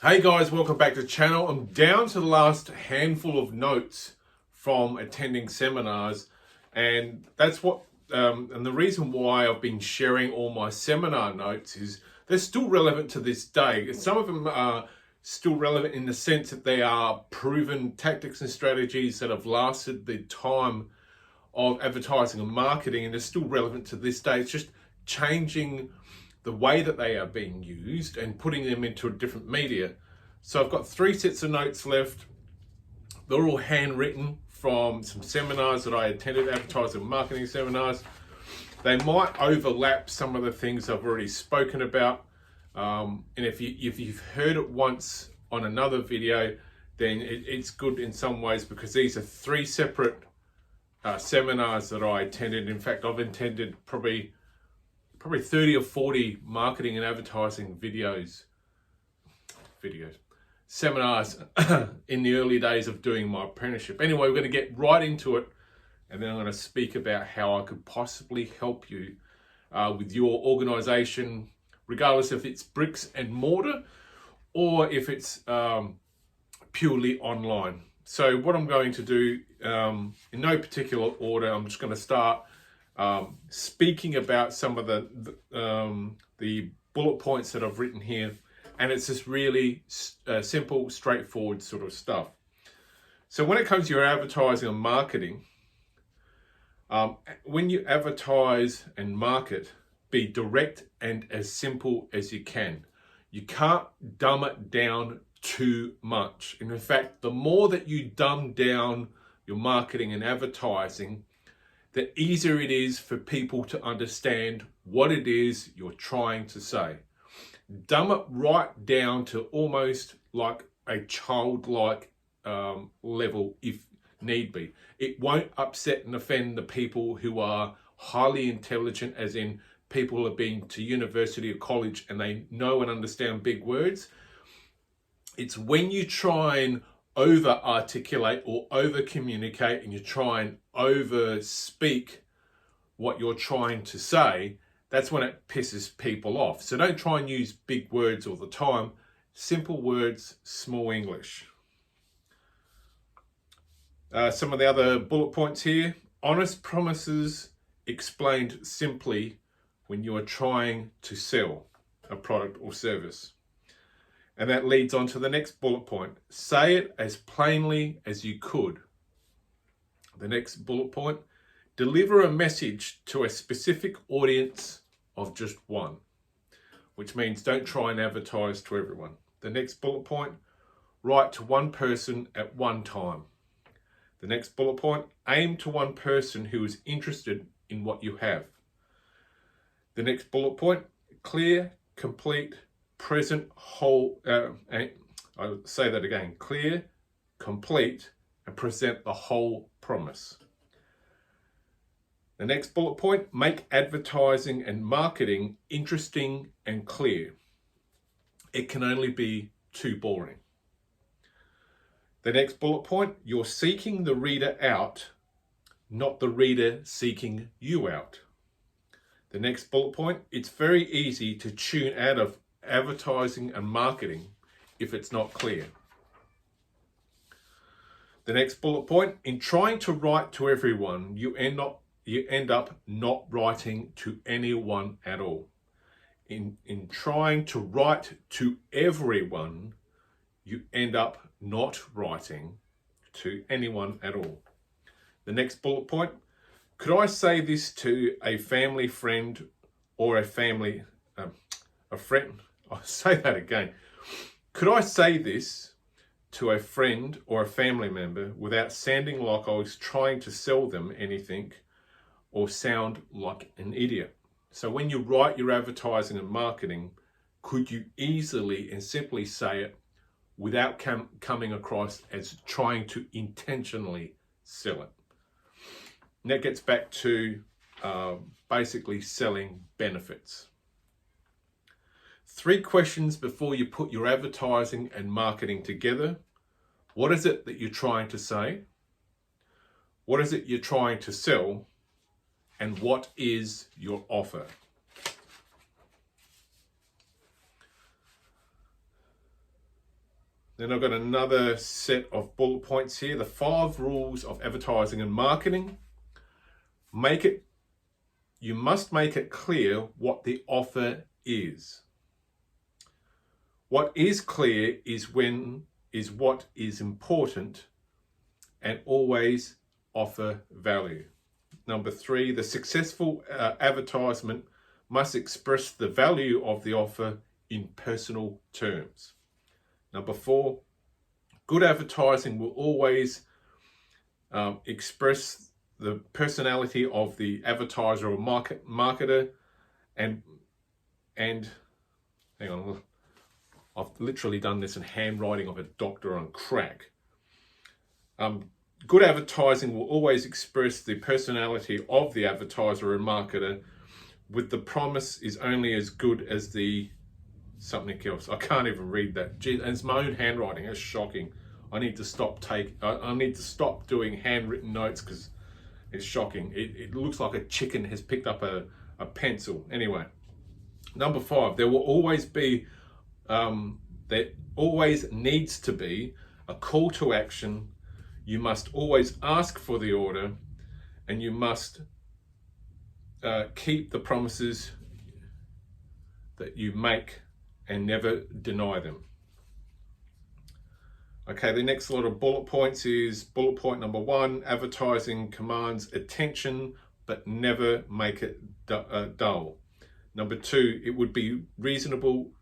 Hey guys, welcome back to the channel. I'm down to the last handful of notes from attending seminars, and that's what and the reason why I've been sharing all my seminar notes is they're still relevant to this day. Some of them are still relevant in the sense that they are proven tactics and strategies that have lasted the time of advertising and marketing, and they're still relevant to this day. It's just changing the way that they are being used and putting them into a different media. So I've got 3 sets of notes left. They're all handwritten from some seminars that I attended, advertising and marketing seminars. They might overlap some of the things I've already spoken about. And if you've heard it once on another video, then it's good in some ways, because these are 3 separate seminars that I attended. In fact, I've attended probably 30 or 40 marketing and advertising seminars in the early days of doing my apprenticeship. Anyway, we're going to get right into it, and then I'm going to speak about how I could possibly help you with your organization, regardless if it's bricks and mortar or if it's purely online. So what I'm going to do, in no particular order, I'm just going to start speaking about some of the bullet points that I've written here, and it's just really simple, straightforward sort of stuff. So when it comes to your advertising and marketing, when you advertise and market, be direct and as simple as you can. You can't dumb it down too much. And in fact, the more that you dumb down your marketing and advertising, the easier it is for people to understand what it is you're trying to say. Dumb it right down to almost like a childlike level if need be. It won't upset and offend the people who are highly intelligent, as in people who have been to university or college and they know and understand big words. It's when you try and over articulate or over communicate, and you try and over speak what you're trying to say, that's when it pisses people off. So don't try and use big words all the time. Simple words, small English. Some of the other bullet points here: honest promises explained simply when you are trying to sell a product or service. And that leads on to the next bullet point. Say it as plainly as you could. The next bullet point, deliver a message to a specific audience of just one, which means don't try and advertise to everyone. The next bullet point, write to one person at one time. The next bullet point, aim to one person who is interested in what you have. The next bullet point, clear, complete, present, whole, I'll say that again, clear, complete, and present the whole promise. The next bullet point, make advertising and marketing interesting and clear. It can only be too boring. The next bullet point, you're seeking the reader out, not the reader seeking you out. The next bullet point, it's very easy to tune out of advertising and marketing if it's not clear. The next bullet point, in trying to write to everyone, you end up not writing to anyone at all. In trying to write to everyone, you end up not writing to anyone at all. The next bullet point, could I say this to a family friend or a friend? I'll say that again. Could I say this to a friend or a family member without sounding like I was trying to sell them anything or sound like an idiot? So when you write your advertising and marketing, could you easily and simply say it without coming across as trying to intentionally sell it? And that gets back to basically selling benefits. 3 questions before you put your advertising and marketing together. What is it that you're trying to say? What is it you're trying to sell? And what is your offer? Then I've got another set of bullet points here. The 5 rules of advertising and marketing. You must make it clear what the offer is. What is clear is what is important, and always offer value. Number 3, the successful advertisement must express the value of the offer in personal terms. Number 4, good advertising will always express the personality of the advertiser or marketer, and hang on, I've literally done this in handwriting of a doctor on crack. Good advertising will always express the personality of the advertiser or marketer, with the promise is only as good as the something else. I can't even read that. Gee, and it's my own handwriting. It's shocking. I need to stop doing handwritten notes because it's shocking. It looks like a chicken has picked up a pencil. Anyway, number 5, there will always be, there always needs to be a call to action. You must always ask for the order, and you must keep the promises that you make and never deny them. Okay, the next lot of bullet points is bullet point number 1, advertising commands attention, but never make it dull. Number 2, it will be reasonable,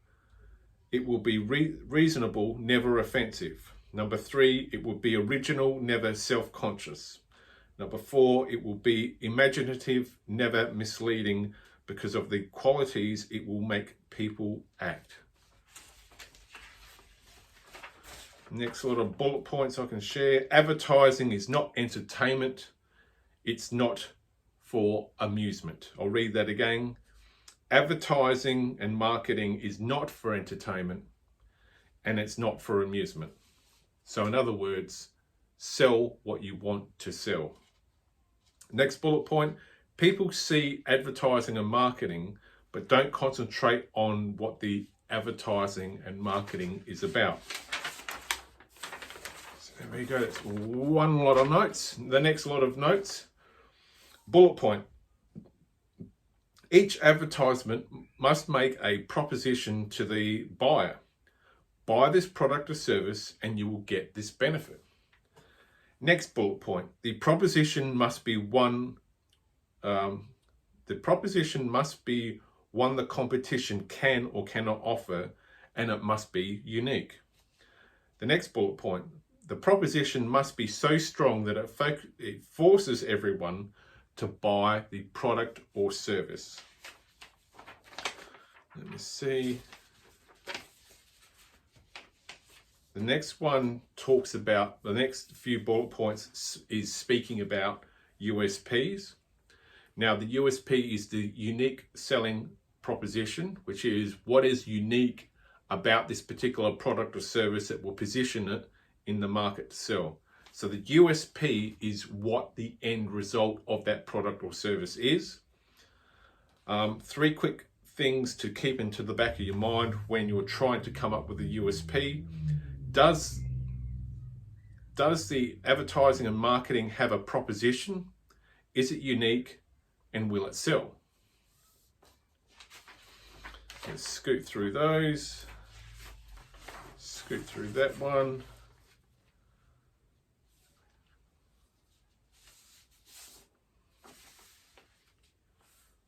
never offensive. Number 3, it will be original, never self-conscious. Number 4, it will be imaginative, never misleading, because of the qualities it will make people act. Next lot of bullet points I can share. Advertising is not entertainment. It's not for amusement. I'll read that again. Advertising and marketing is not for entertainment, and it's not for amusement. So in other words, sell what you want to sell. Next bullet point, people see advertising and marketing, but don't concentrate on what the advertising and marketing is about. So there we go, that's one lot of notes. The next lot of notes, bullet point. Each advertisement must make a proposition to the buyer. Buy this product or service and you will get this benefit. Next bullet point, the proposition must be one the competition can or cannot offer, and it must be unique. The next bullet point, the proposition must be so strong that it forces everyone to buy the product or service. Let me see. The next one talks about, the next few bullet points is speaking about USPs. Now the USP is the unique selling proposition, which is what is unique about this particular product or service that will position it in the market to sell. So the USP is what the end result of that product or service is. 3 quick things to keep into the back of your mind when you're trying to come up with a USP. Does the advertising and marketing have a proposition? Is it unique, and will it sell? Let's scoot through those. Scoot through that one.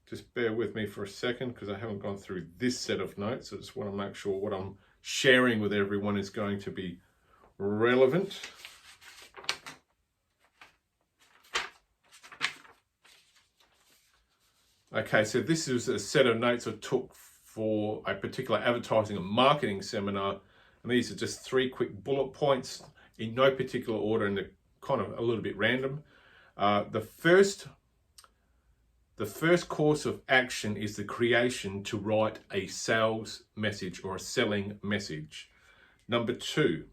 Just bear with me for a second because I haven't gone through this set of notes. I just want to make sure what I'm sharing with everyone is going to be relevant. Okay, so this is a set of notes I took for a particular advertising and marketing seminar, and these are just 3 quick bullet points in no particular order, and they're kind of a little bit random. The first course of action is the creation to write a sales message or a selling message. Number 2,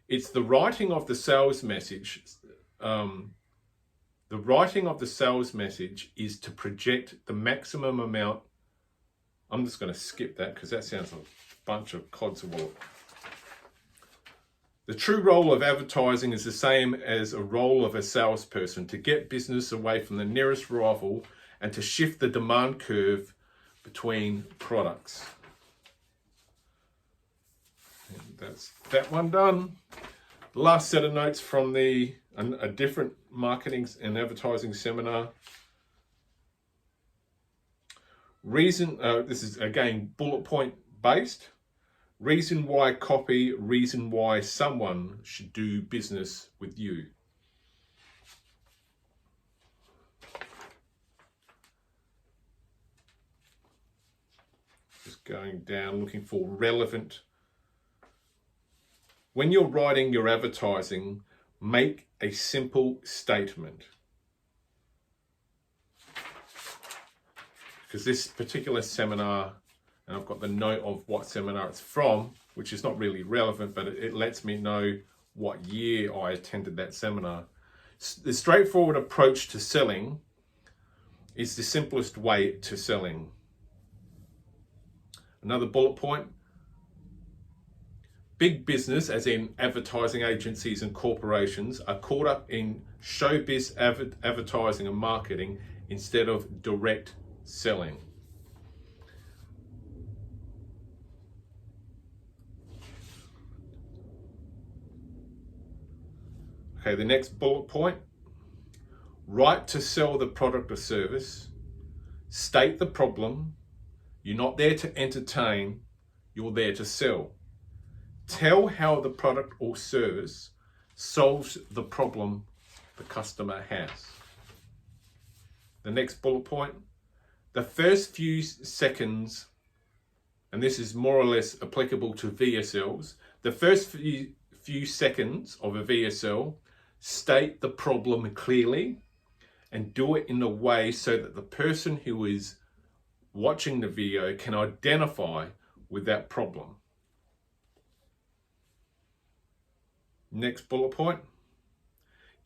it's the writing of the sales message. The writing of the sales message is to project the maximum amount. I'm just going to skip that because that sounds like a bunch of codswallop. The true role of advertising is the same as a role of a salesperson: to get business away from the nearest rival and to shift the demand curve between products. And that's that one done. The last set of notes from a different marketing and advertising seminar. This is again bullet point based. Reason why copy, reason why someone should do business with you. Just going down, looking for relevant. When you're writing your advertising, make a simple statement. Because this particular seminar, and I've got the note of what seminar it's from, which is not really relevant, but it lets me know what year I attended that seminar. The straightforward approach to selling is the simplest way to selling. Another bullet point: big business, as in advertising agencies and corporations, are caught up in showbiz advertising and marketing instead of direct selling. Okay, the next bullet point: write to sell the product or service. State the problem. You're not there to entertain, you're there to sell. Tell how the product or service solves the problem the customer has. The next bullet point: the first few seconds, and this is more or less applicable to VSLs, the first few seconds of a VSL, state the problem clearly and do it in a way so that the person who is watching the video can identify with that problem. Next bullet point: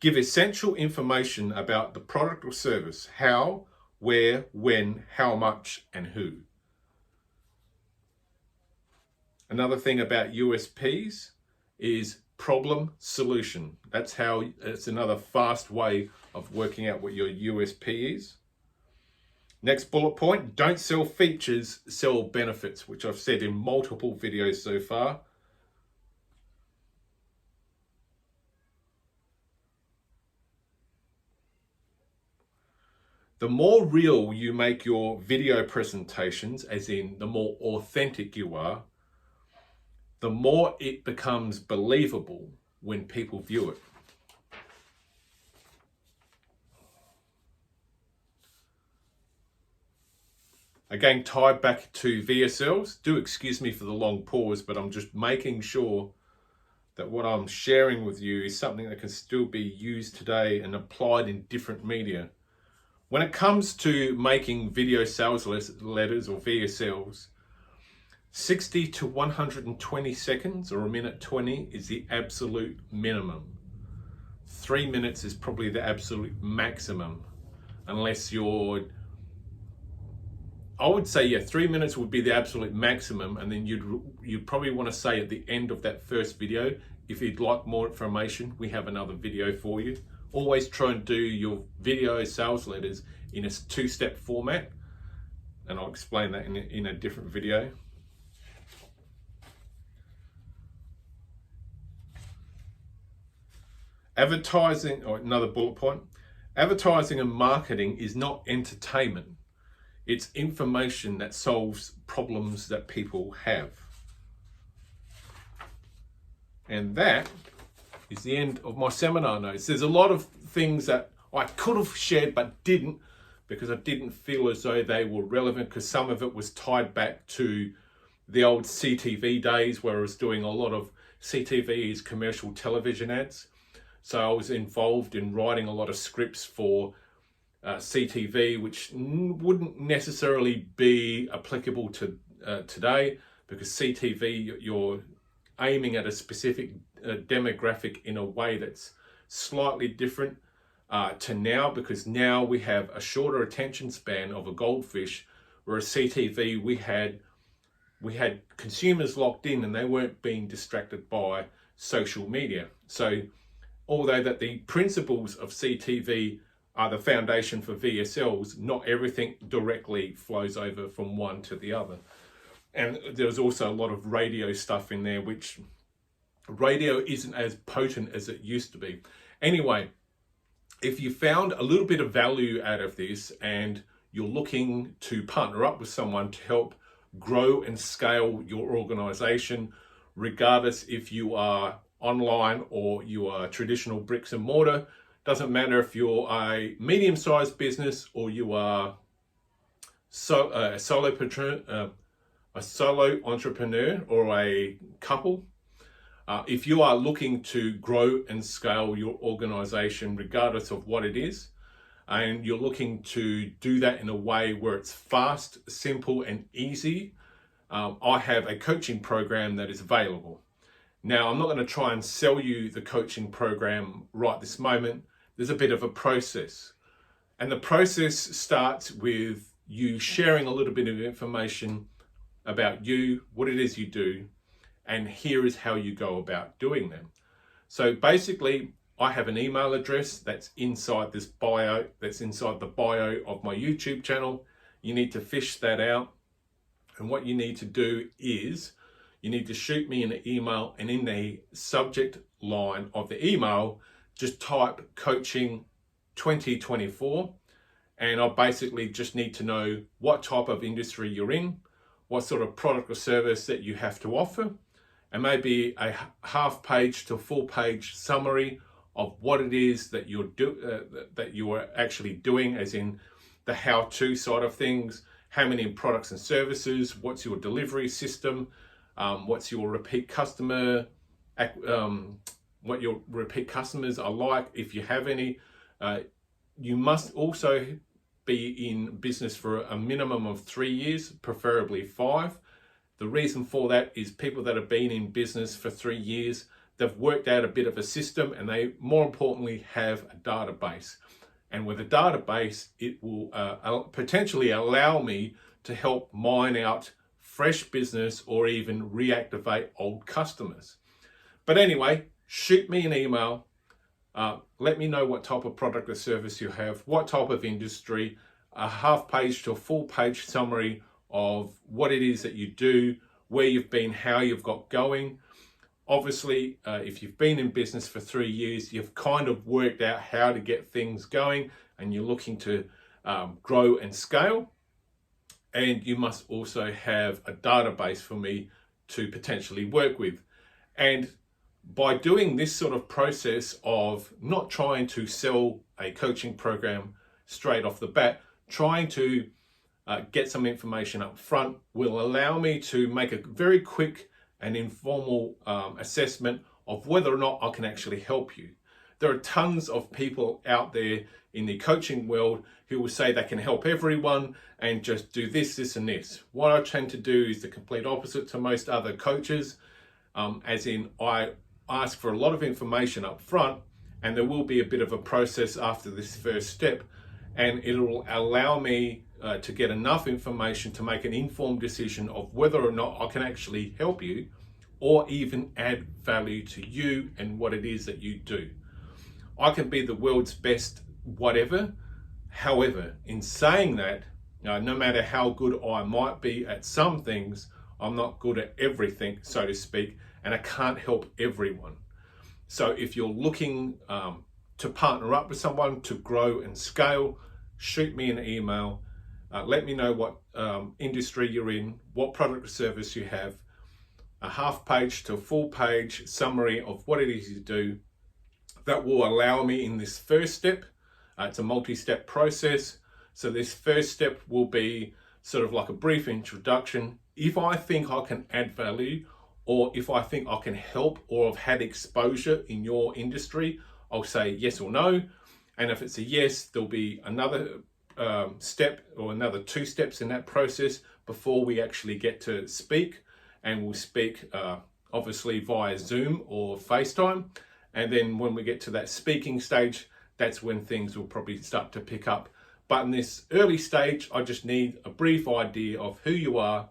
give essential information about the product or service: how, where, when, how much, and who. Another thing about USPs is problem solution. It's another fast way of working out what your USP is. Next bullet point: don't sell features, sell benefits, which I've said in multiple videos so far. The more real you make your video presentations, as in the more authentic you are, the more it becomes believable when people view it. Again, tied back to VSLs. Do excuse me for the long pause, but I'm just making sure that what I'm sharing with you is something that can still be used today and applied in different media. When it comes to making video sales letters or VSLs, 60 to 120 seconds or a minute 20 is the absolute minimum. 3 minutes is probably the absolute maximum, unless I would say 3 minutes would be the absolute maximum, and then you'd probably want to say at the end of that first video, if you'd like more information, we have another video for you. Always try and do your video sales letters in a 2-step format, and I'll explain that in a different video. Advertising, or another bullet point: advertising and marketing is not entertainment. It's information that solves problems that people have. And that is the end of my seminar notes. There's a lot of things that I could have shared but didn't, because I didn't feel as though they were relevant, because some of it was tied back to the old CTV days where I was doing a lot of CTV's commercial television ads. So I was involved in writing a lot of scripts for CTV, which wouldn't necessarily be applicable to today, because CTV, you're aiming at a specific demographic in a way that's slightly different to now, because now we have a shorter attention span of a goldfish, whereas CTV, we had consumers locked in and they weren't being distracted by social media. So although that the principles of CTV are the foundation for VSLs, not everything directly flows over from one to the other. And there's also a lot of radio stuff in there, which radio isn't as potent as it used to be. Anyway, if you found a little bit of value out of this and you're looking to partner up with someone to help grow and scale your organization, regardless if you are online or you are traditional bricks and mortar, doesn't matter if you're a medium-sized business or you are a solo entrepreneur or a couple. If you are looking to grow and scale your organization, regardless of what it is, and you're looking to do that in a way where it's fast, simple, and easy, I have a coaching program that is available. Now, I'm not going to try and sell you the coaching program right this moment. There's a bit of a process. And the process starts with you sharing a little bit of information about you, what it is you do, and here is how you go about doing them. So basically, I have an email address that's inside this bio, that's inside the bio of my YouTube channel. You need to fish that out. And what you need to do is you need to shoot me an email, and in the subject line of the email, just type coaching 2024. And I basically just need to know what type of industry you're in, what sort of product or service that you have to offer, and maybe a half page to full page summary of what it is that you are actually doing, as in the how-to side of things, how many products and services, what's your delivery system, what's your repeat customer, what your repeat customers are like, if you have any. You must also be in business for a minimum of 3 years, preferably 5. The reason for that is people that have been in business for 3 years, they've worked out a bit of a system, and they, more importantly, have a database. And with a database, it will potentially allow me to help mine out fresh business or even reactivate old customers. But anyway, shoot me an email. Let me know what type of product or service you have, what type of industry, a half page to a full page summary of what it is that you do, where you've been, how you've got going. Obviously, if you've been in business for 3 years, you've kind of worked out how to get things going, and you're looking to grow and scale. And you must also have a database for me to potentially work with. And by doing this sort of process of not trying to sell a coaching program straight off the bat, trying to get some information up front will allow me to make a very quick and informal assessment of whether or not I can actually help you. There are tons of people out there in the coaching world who will say they can help everyone and just do this, this, and this. What I tend to do is the complete opposite to most other coaches, as in I ask for a lot of information up front, and there will be a bit of a process after this first step, and it will allow me to get enough information to make an informed decision of whether or not I can actually help you or even add value to you and what it is that you do. I can be the world's best whatever. However, in saying that, no matter how good I might be at some things, I'm not good at everything, so to speak, and I can't help everyone. So if you're looking to partner up with someone to grow and scale, shoot me an email. Let me know what industry you're in, what product or service you have, a half page to a full page summary of what it is you do. That will allow me in this first step. It's a multi-step process. So this first step will be sort of like a brief introduction. If I think I can add value, or if I think I can help or have had exposure in your industry, I'll say yes or no. And if it's a yes, there'll be another step or another 2 steps in that process before we actually get to speak. And we'll speak obviously via Zoom or FaceTime. And then when we get to that speaking stage, that's when things will probably start to pick up. But in this early stage, I just need a brief idea of who you are,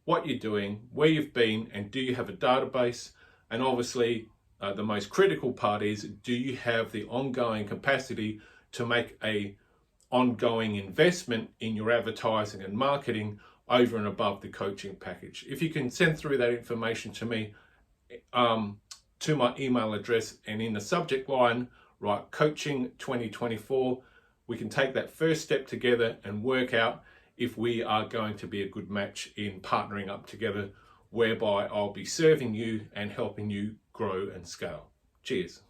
what you're doing, where you've been, and do you have a database? And obviously, the most critical part is, do you have the ongoing capacity to make a ongoing investment in your advertising and marketing over and above the coaching package? If you can send through that information to me, to my email address, and in the subject line write Coaching 2024, we can take that first step together and work out if we are going to be a good match in partnering up together, whereby I'll be serving you and helping you grow and scale. Cheers.